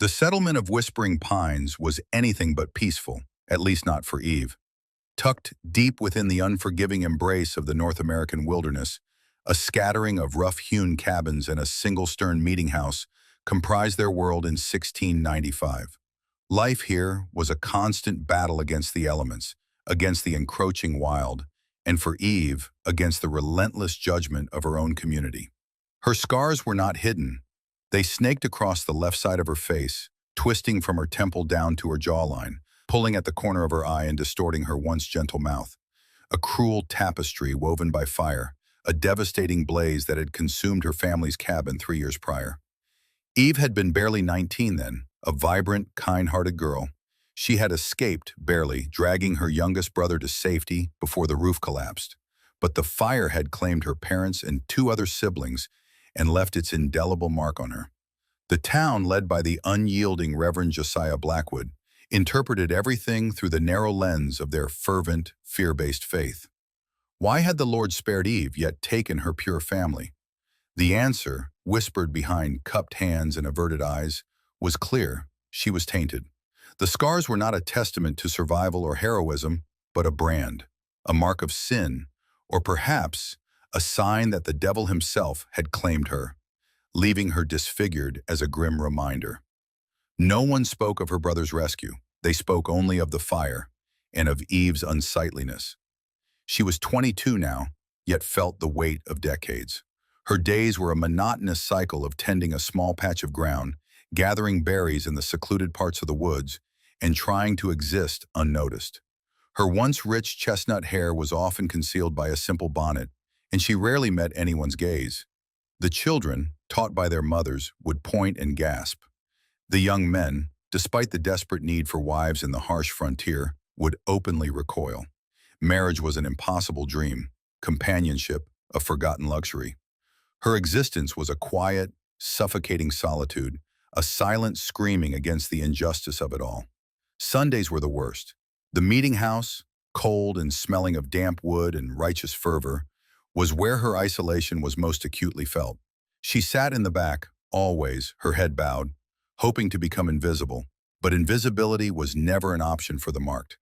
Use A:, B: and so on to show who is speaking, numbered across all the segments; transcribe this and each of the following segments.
A: The settlement of Whispering Pines was anything but peaceful, at least not for Eve. Tucked deep within the unforgiving embrace of the North American wilderness, a scattering of rough-hewn cabins and a single-stern meeting house comprised their world in 1695. Life here was a constant battle against the elements, against the encroaching wild, and for Eve, against the relentless judgment of her own community. Her scars were not hidden. They snaked across the left side of her face, twisting from her temple down to her jawline, pulling at the corner of her eye and distorting her once gentle mouth. A cruel tapestry woven by fire, a devastating blaze that had consumed her family's cabin 3 years prior. Eve had been barely 19 then, a vibrant, kind-hearted girl. She had escaped, barely, dragging her youngest brother to safety before the roof collapsed. But the fire had claimed her parents and 2 other siblings and left its indelible mark on her. The town, led by the unyielding Reverend Josiah Blackwood, interpreted everything through the narrow lens of their fervent, fear-based faith. Why had the Lord spared Eve, yet taken her pure family? The answer, whispered behind cupped hands and averted eyes, was clear. She was tainted. The scars were not a testament to survival or heroism, but a brand, a mark of sin, or perhaps a sign that the devil himself had claimed her, leaving her disfigured as a grim reminder. No one spoke of her brother's rescue. They spoke only of the fire and of Eve's unsightliness. She was 22 now, yet felt the weight of decades. Her days were a monotonous cycle of tending a small patch of ground, gathering berries in the secluded parts of the woods, and trying to exist unnoticed. Her once rich chestnut hair was often concealed by a simple bonnet, and she rarely met anyone's gaze. The children, taught by their mothers, would point and gasp. The young men, despite the desperate need for wives in the harsh frontier, would openly recoil. Marriage was an impossible dream, companionship a forgotten luxury. Her existence was a quiet, suffocating solitude, a silent screaming against the injustice of it all. Sundays were the worst. The meeting house, cold and smelling of damp wood and righteous fervor, was where her isolation was most acutely felt. She sat in the back, always, her head bowed, hoping to become invisible, but invisibility was never an option for the marked.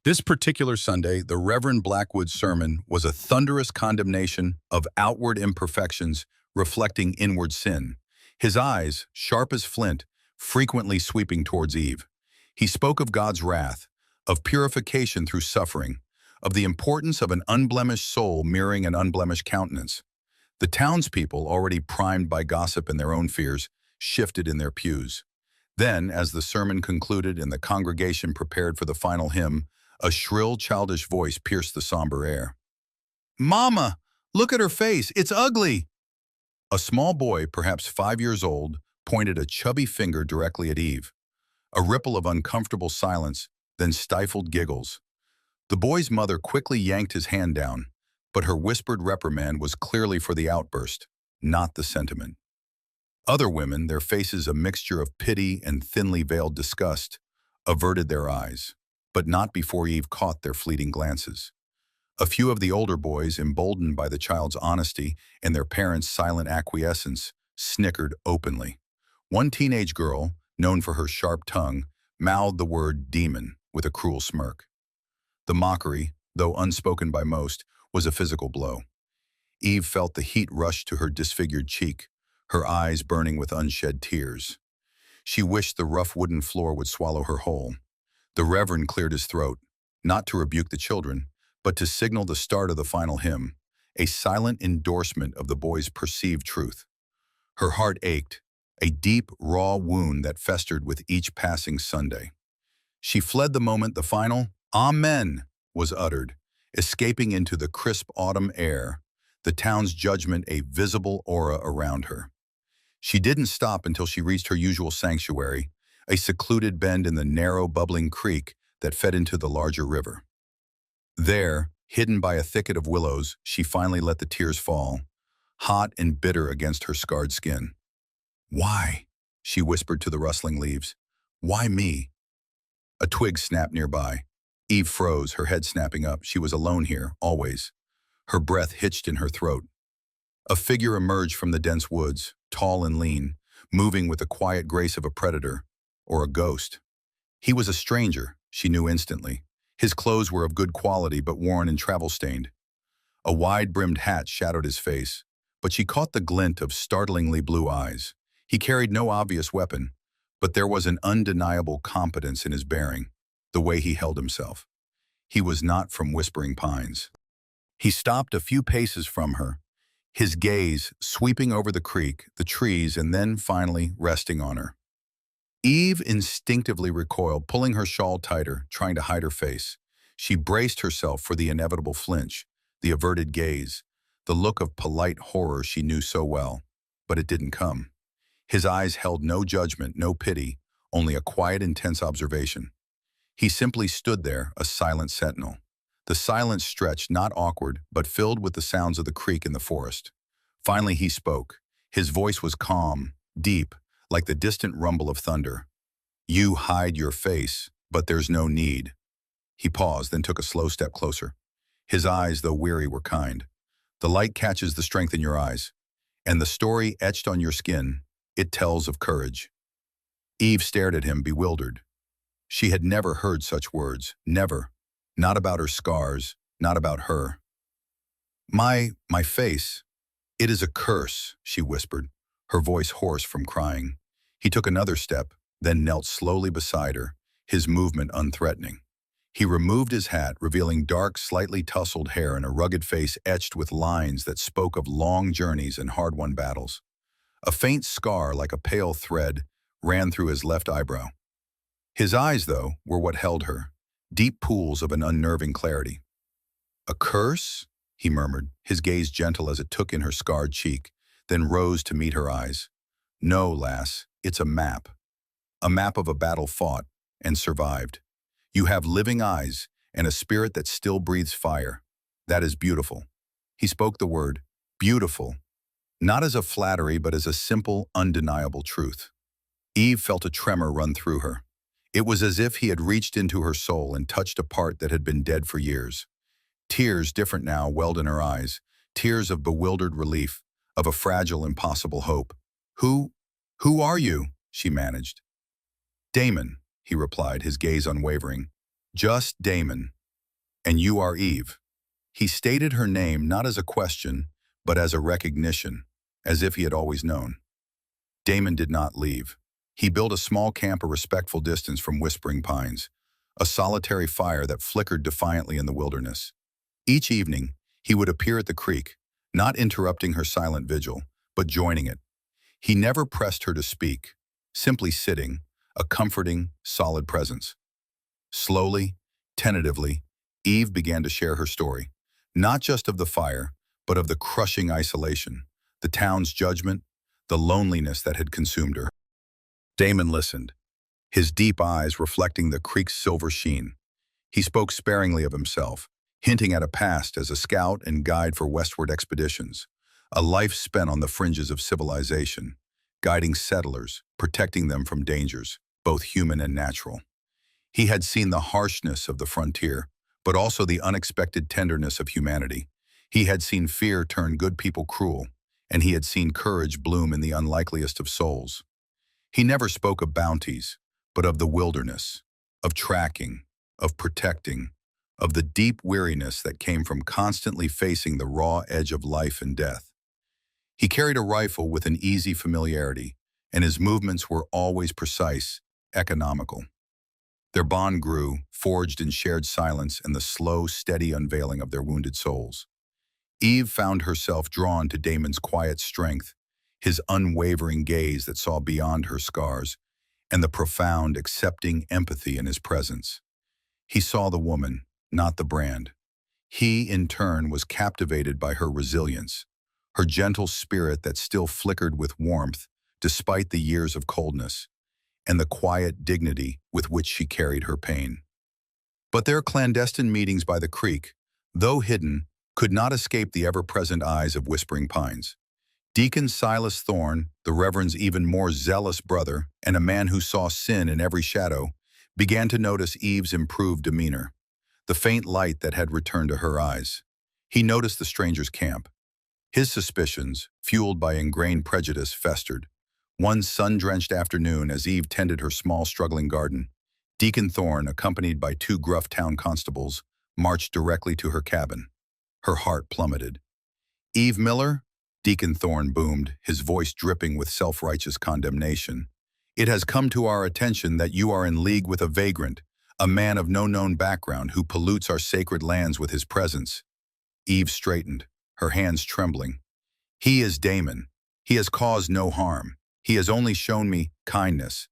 A: This particular Sunday, the Reverend Blackwood's sermon was a thunderous condemnation of outward imperfections reflecting inward sin. His eyes, sharp as flint, frequently sweeping towards Eve. He spoke of God's wrath, of purification through suffering, of the importance of an unblemished soul mirroring an unblemished countenance. The townspeople, already primed by gossip and their own fears, shifted in their pews. Then, as the sermon concluded and the congregation prepared for the final hymn, a shrill, childish voice pierced the somber air. "Mama, look at her face, it's ugly!" A small boy, perhaps 5 years old, pointed a chubby finger directly at Eve. A ripple of uncomfortable silence, then stifled giggles. The boy's mother quickly yanked his hand down, but her whispered reprimand was clearly for the outburst, not the sentiment. Other women, their faces a mixture of pity and thinly veiled disgust, averted their eyes, but not before Eve caught their fleeting glances. A few of the older boys, emboldened by the child's honesty and their parents' silent acquiescence, snickered openly. One teenage girl, known for her sharp tongue, mouthed the word demon with a cruel smirk. The mockery, though unspoken by most, was a physical blow. Eve felt the heat rush to her disfigured cheek, her eyes burning with unshed tears. She wished the rough wooden floor would swallow her whole. The Reverend cleared his throat, not to rebuke the children, but to signal the start of the final hymn, a silent endorsement of the boy's perceived truth. Her heart ached, a deep, raw wound that festered with each passing Sunday. She fled the moment the final "Amen" was uttered, escaping into the crisp autumn air, the town's judgment a visible aura around her. She didn't stop until she reached her usual sanctuary, a secluded bend in the narrow, bubbling creek that fed into the larger river. There, hidden by a thicket of willows, she finally let the tears fall, hot and bitter against her scarred skin. "Why?" she whispered to the rustling leaves. "Why me?" A twig snapped nearby. Eve froze, her head snapping up. She was alone here, always. Her breath hitched in her throat. A figure emerged from the dense woods, tall and lean, moving with the quiet grace of a predator or a ghost. He was a stranger, she knew instantly. His clothes were of good quality but worn and travel-stained. A wide-brimmed hat shadowed his face, but she caught the glint of startlingly blue eyes. He carried no obvious weapon, but there was an undeniable competence in his bearing, the way he held himself. He was not from Whispering Pines. He stopped a few paces from her, his gaze sweeping over the creek, the trees, and then finally resting on her. Eve instinctively recoiled, pulling her shawl tighter, trying to hide her face. She braced herself for the inevitable flinch, the averted gaze, the look of polite horror she knew so well. But it didn't come. His eyes held no judgment, no pity, only a quiet, intense observation. He simply stood there, a silent sentinel. The silence stretched, not awkward, but filled with the sounds of the creek in the forest. Finally he spoke. His voice was calm, deep, like the distant rumble of thunder. "You hide your face, but there's no need." He paused, then took a slow step closer. His eyes, though weary, were kind. "The light catches the strength in your eyes, and the story etched on your skin, it tells of courage." Eve stared at him, bewildered. She had never heard such words, never. Not about her scars, not about her. My face, it is a curse," she whispered, her voice hoarse from crying. He took another step, then knelt slowly beside her, his movement unthreatening. He removed his hat, revealing dark, slightly tousled hair and a rugged face etched with lines that spoke of long journeys and hard-won battles. A faint scar, like a pale thread, ran through his left eyebrow. His eyes, though, were what held her, deep pools of an unnerving clarity. "A curse?" he murmured, his gaze gentle as it took in her scarred cheek, then rose to meet her eyes. "No, lass, it's a map. A map of a battle fought and survived. You have living eyes and a spirit that still breathes fire. That is beautiful." He spoke the word, beautiful, not as a flattery but as a simple, undeniable truth. Eve felt a tremor run through her. It was as if he had reached into her soul and touched a part that had been dead for years. Tears, different now, welled in her eyes, tears of bewildered relief, of a fragile, impossible hope. Who are you?" she managed. "Damon," he replied, his gaze unwavering. "Just Damon. And you are Eve." He stated her name not as a question, but as a recognition, as if he had always known. Damon did not leave. He built a small camp a respectful distance from Whispering Pines, a solitary fire that flickered defiantly in the wilderness. Each evening, he would appear at the creek, not interrupting her silent vigil, but joining it. He never pressed her to speak, simply sitting, a comforting, solid presence. Slowly, tentatively, Eve began to share her story, not just of the fire, but of the crushing isolation, the town's judgment, the loneliness that had consumed her. Damon listened, his deep eyes reflecting the creek's silver sheen. He spoke sparingly of himself, hinting at a past as a scout and guide for westward expeditions, a life spent on the fringes of civilization, guiding settlers, protecting them from dangers, both human and natural. He had seen the harshness of the frontier, but also the unexpected tenderness of humanity. He had seen fear turn good people cruel, and he had seen courage bloom in the unlikeliest of souls. He never spoke of bounties, but of the wilderness, of tracking, of protecting, of the deep weariness that came from constantly facing the raw edge of life and death. He carried a rifle with an easy familiarity, and his movements were always precise, economical. Their bond grew, forged in shared silence and the slow, steady unveiling of their wounded souls. Eve found herself drawn to Damon's quiet strength, his unwavering gaze that saw beyond her scars, and the profound, accepting empathy in his presence. He saw the woman, not the brand. He, in turn, was captivated by her resilience, her gentle spirit that still flickered with warmth despite the years of coldness, and the quiet dignity with which she carried her pain. But their clandestine meetings by the creek, though hidden, could not escape the ever-present eyes of Whispering Pines. Deacon Silas Thorne, the Reverend's even more zealous brother, and a man who saw sin in every shadow, began to notice Eve's improved demeanor, the faint light that had returned to her eyes. He noticed the stranger's camp. His suspicions, fueled by ingrained prejudice, festered. One sun-drenched afternoon, as Eve tended her small, struggling garden, Deacon Thorne, accompanied by two gruff town constables, marched directly to her cabin. Her heart plummeted. "Eve Miller?" Deacon Thorne boomed, his voice dripping with self-righteous condemnation. "It has come to our attention that you are in league with a vagrant, a man of no known background who pollutes our sacred lands with his presence." Eve straightened, her hands trembling. "He is Damon. He has caused no harm. He has only shown me kindness."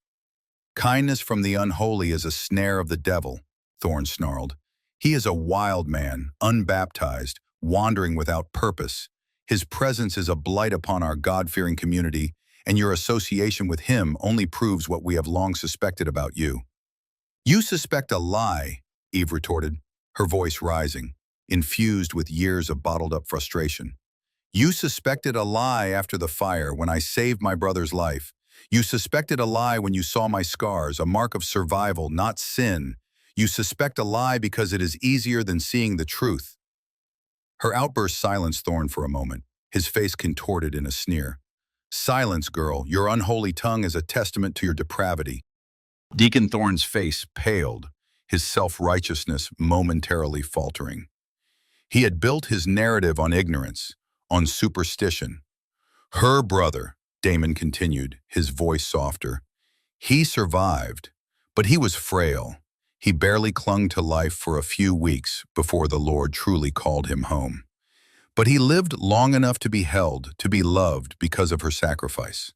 A: "Kindness from the unholy is a snare of the devil," Thorne snarled. "He is a wild man, unbaptized, wandering without purpose. His presence is a blight upon our God-fearing community, and your association with him only proves what we have long suspected about you." "You suspect a lie," Eve retorted, her voice rising, infused with years of bottled-up frustration. "You suspected a lie after the fire when I saved my brother's life. You suspected a lie when you saw my scars, a mark of survival, not sin. You suspect a lie because it is easier than seeing the truth." Her outburst silenced Thorne for a moment, his face contorted in a sneer. "Silence, girl. Your unholy tongue is a testament to your depravity." Deacon Thorne's face paled, his self-righteousness momentarily faltering. He had built his narrative on ignorance, on superstition. "Her brother," Damon continued, his voice softer. "He survived, but he was frail. He barely clung to life for a few weeks before the Lord truly called him home. But he lived long enough to be held, to be loved because of her sacrifice."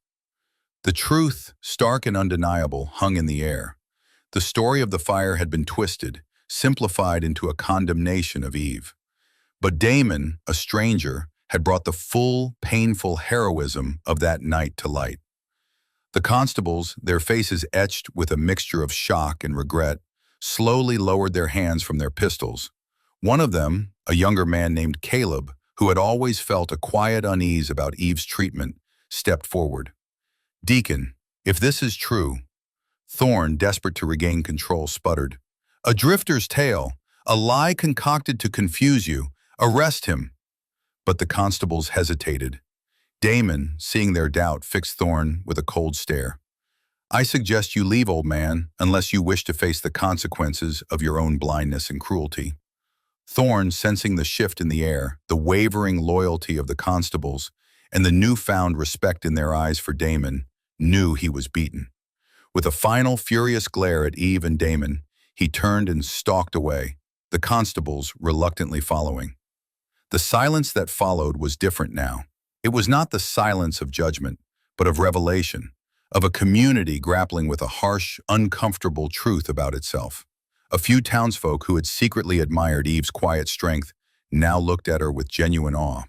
A: The truth, stark and undeniable, hung in the air. The story of the fire had been twisted, simplified into a condemnation of Eve. But Damon, a stranger, had brought the full, painful heroism of that night to light. The constables, their faces etched with a mixture of shock and regret, slowly lowered their hands from their pistols. One of them, a younger man named Caleb, who had always felt a quiet unease about Eve's treatment, stepped forward. "Deacon, if this is true," Thorne, desperate to regain control, sputtered. "A drifter's tale, a lie concocted to confuse you. Arrest him." But the constables hesitated. Damon, seeing their doubt, fixed Thorne with a cold stare. "I suggest you leave, old man, unless you wish to face the consequences of your own blindness and cruelty." Thorne, sensing the shift in the air, the wavering loyalty of the constables, and the newfound respect in their eyes for Damon, knew he was beaten. With a final furious glare at Eve and Damon, he turned and stalked away, the constables reluctantly following. The silence that followed was different now. It was not the silence of judgment, but of revelation, of a community grappling with a harsh, uncomfortable truth about itself. A few townsfolk who had secretly admired Eve's quiet strength now looked at her with genuine awe.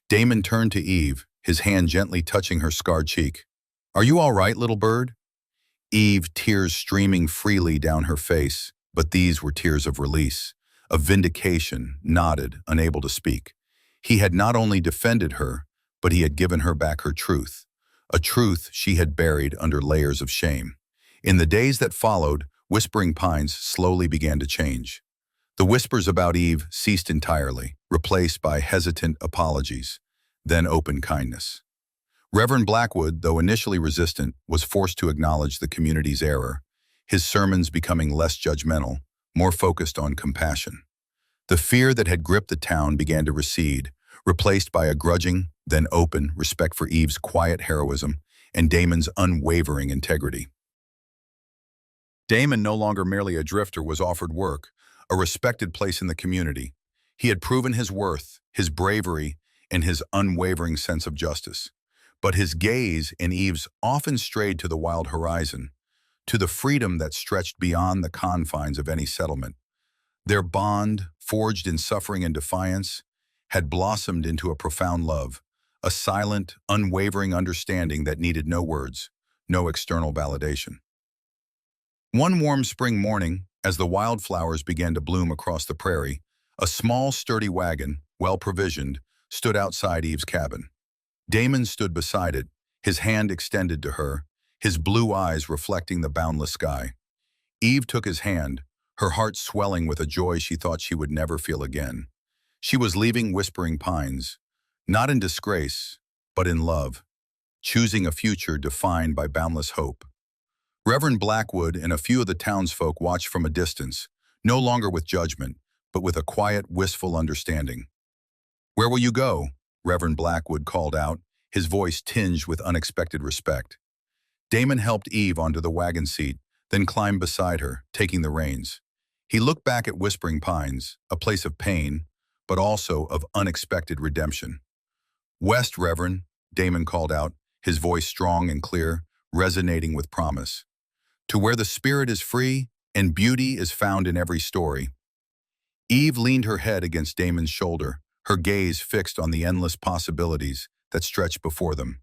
A: Damon turned to Eve, his hand gently touching her scarred cheek. "Are you all right, little bird?" Eve, tears streaming freely down her face, but these were tears of release, of vindication, nodded, unable to speak. He had not only defended her, but he had given her back her truth, a truth she had buried under layers of shame. In the days that followed, Whispering Pines slowly began to change. The whispers about Eve ceased entirely, replaced by hesitant apologies, then open kindness. Reverend Blackwood, though initially resistant, was forced to acknowledge the community's error, his sermons becoming less judgmental, more focused on compassion. The fear that had gripped the town began to recede, replaced by a grudging, then open, respect for Eve's quiet heroism and Damon's unwavering integrity. Damon, no longer merely a drifter, was offered work, a respected place in the community. He had proven his worth, his bravery, and his unwavering sense of justice. But his gaze in Eve's often strayed to the wild horizon, to the freedom that stretched beyond the confines of any settlement. Their bond, forged in suffering and defiance, had blossomed into a profound love, a silent, unwavering understanding that needed no words, no external validation. One warm spring morning, as the wildflowers began to bloom across the prairie, a small, sturdy wagon, well-provisioned, stood outside Eve's cabin. Damon stood beside it, his hand extended to her, his blue eyes reflecting the boundless sky. Eve took his hand, her heart swelling with a joy she thought she would never feel again. She was leaving Whispering Pines, not in disgrace, but in love. choosing a future defined by boundless hope. Reverend Blackwood and a few of the townsfolk watched from a distance, no longer with judgment, but with a quiet, wistful understanding. "Where will you go?" Reverend Blackwood called out, his voice tinged with unexpected respect. Damon helped Eve onto the wagon seat, then climbed beside her, taking the reins. He looked back at Whispering Pines, a place of pain, but also of unexpected redemption. "West, Reverend," Damon called out, his voice strong and clear, resonating with promise. "To where the spirit is free and beauty is found in every story." Eve leaned her head against Damon's shoulder, her gaze fixed on the endless possibilities that stretched before them.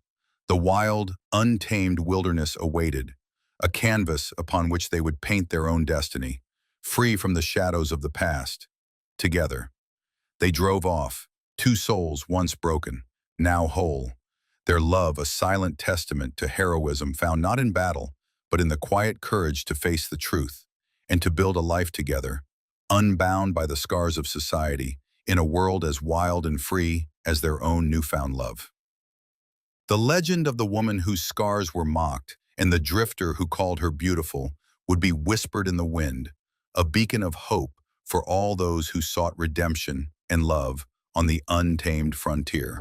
A: The wild, untamed wilderness awaited, a canvas upon which they would paint their own destiny, free from the shadows of the past. Together, they drove off, two souls once broken, now whole, their love a silent testament to heroism found not in battle, but in the quiet courage to face the truth, and to build a life together, unbound by the scars of society, in a world as wild and free as their own newfound love. The legend of the woman whose scars were mocked and the drifter who called her beautiful would be whispered in the wind, a beacon of hope for all those who sought redemption and love on the untamed frontier.